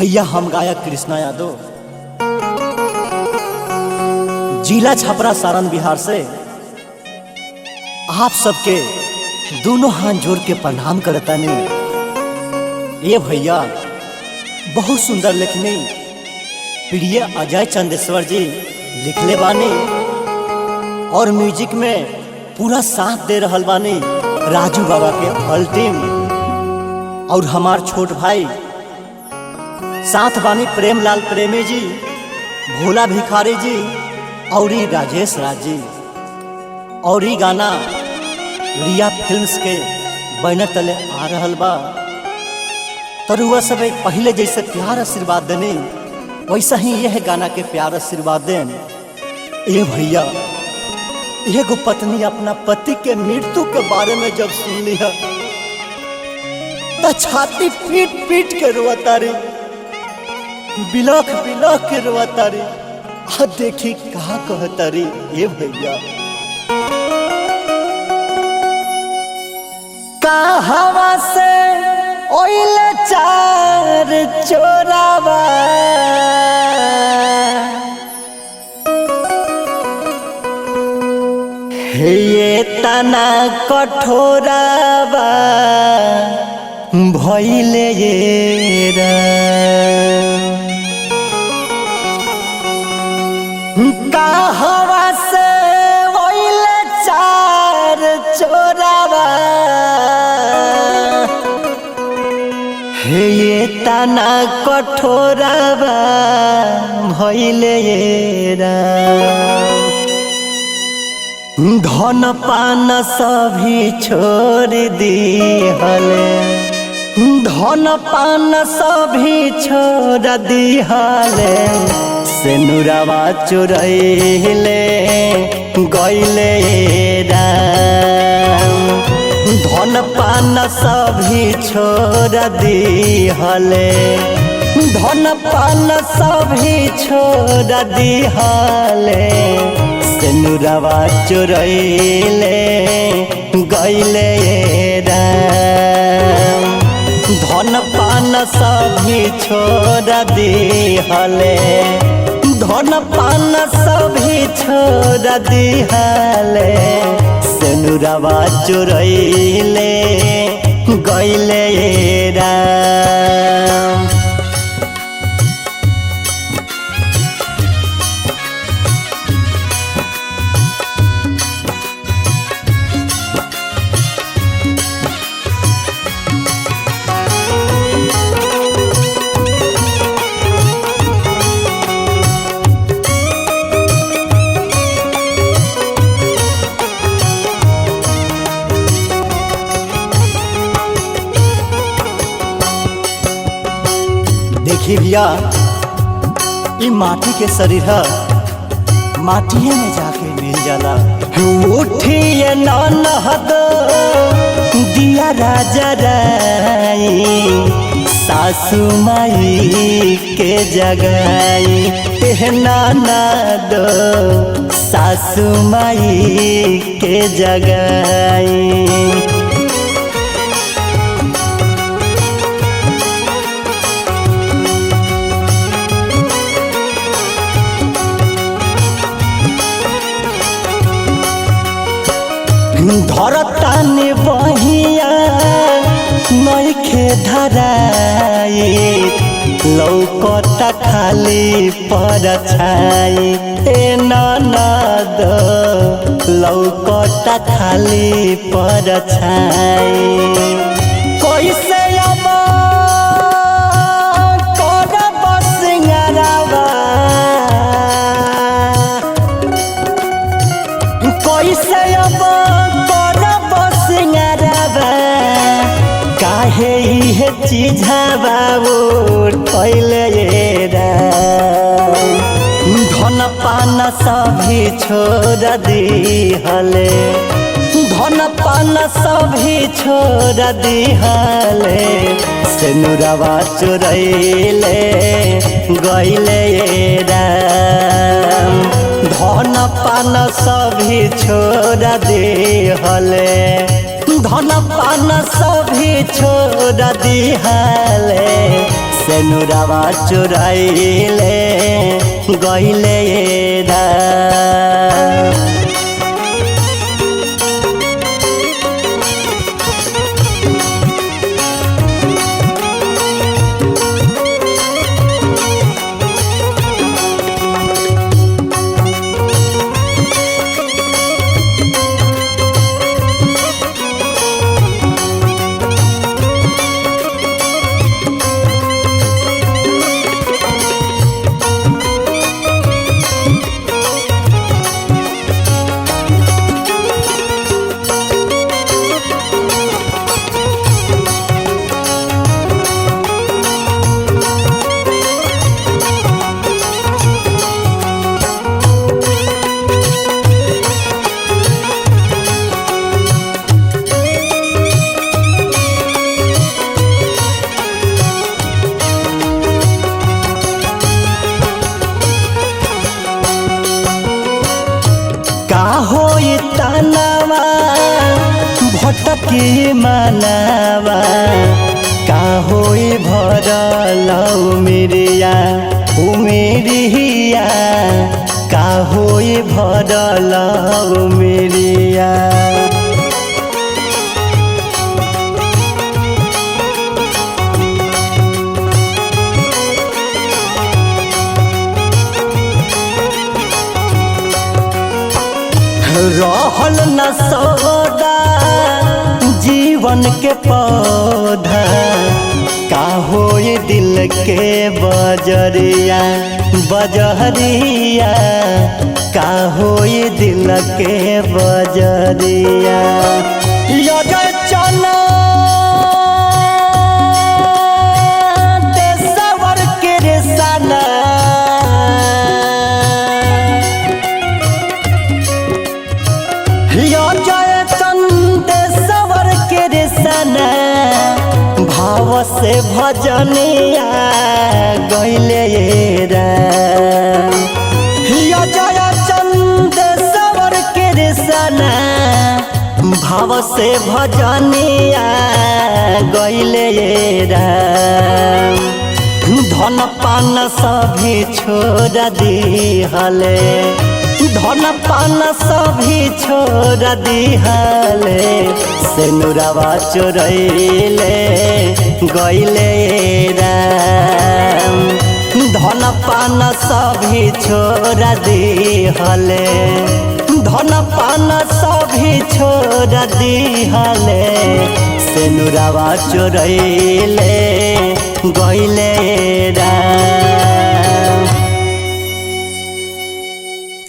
भैया हम गायक कृष्णा यादव जिला छपरा सारण बिहार से आप सबके दोनों हाथ जोड़ के प्रणाम करता नहीं। ये भैया बहुत सुंदर लिखनी प्रिय अजय चंदेश्वर जी लिखले बानी और म्यूजिक में पूरा साथ दे रहल बानी राजू बाबा के ऑल टीम और हमार छोट भाई साथ बानी प्रेमलाल प्रेमी जी, भोला भिखारी जी और राजेश राज जी। और गाना रिया फिल्म्स के बैनर तले आ रहल बा। तरुआ सब पहले जैसे प्यार आशीर्वाद देने वैसा ही यह गाना के प्यार आशीर्वाद दें। ये भैया एगो पत्नी अपना पति के मृत्यु के बारे में जब सुन लिया तो छाती पीट पीट के रोता रे, बिलख बिलख के रोता रे। आ देखी कहा कहता रे ये भैया कहवा से ओइले चार चोरावा ये तना कठोरावा भइले ये कहवा से ओइले चार चोरावा ये तना कठोरावा भइले ये धन पान सभी छोड़ दिहले, धन पान सभी छोड़ दिहले, सेनुरावा चुरैले गइले राम। धन पान सभी छोड़ दिहले, धन पान सभी छोड़ दिहले, सेनुरावा चुरैले गइले राम। धन पान सभी छोड़ दिहले, धन पान सभी छोड़ दिहले, सेनुरावा चुरैले गइले राम। देखी भैया ये माटी के शरीर है, माटिए में जाके मिल जाला। उठिए ननहद दिया राजा राई, सासू माई के जगाई ननद, सासू माई के जगाई। धरतानी बहिया नइखे धराई, लौकता खाली परछाई ए ननद, लौकता खाली परछाई। कैसे अब करब सिंगारवा, कैसे अब काहे इहे चीज़वा उठैले राम। धन पान सभी छोड़ दिहले, धन पान सभी छोड़ दिहले, सेनुरावा चुरैले गइले राम। धन पान सभी छोड़ दिहले, धन पान सभी छोड़ दिहले, सेनुरावा चुराइले गइले राम। का होई तनावा भटकी मानवा, का होई भरल उमेरिया उमेरिया, का होई भरल उमेरिया। रहल न सौदा जीवन के पौधा, का होई दिल के बजरिया बजरिया, का होई दिल के बजरिया। लगे चना देशवर के रेसाना, जय चंदेश्वर के रेसना, भाव से भजनिया गइले राम। जय चंदेश्वर के रेसना, भाव से भजनिया गइले राम। धन पान सभी छोड़ दिहले, धन पान सभी छोड़ दिहले, सेनुरावा चुरैले गइले राम। धन पान सभी छोड़ दिहले, धन पान सभी छोड़ दिहले, सेनुरावा चुरैले गइले राम।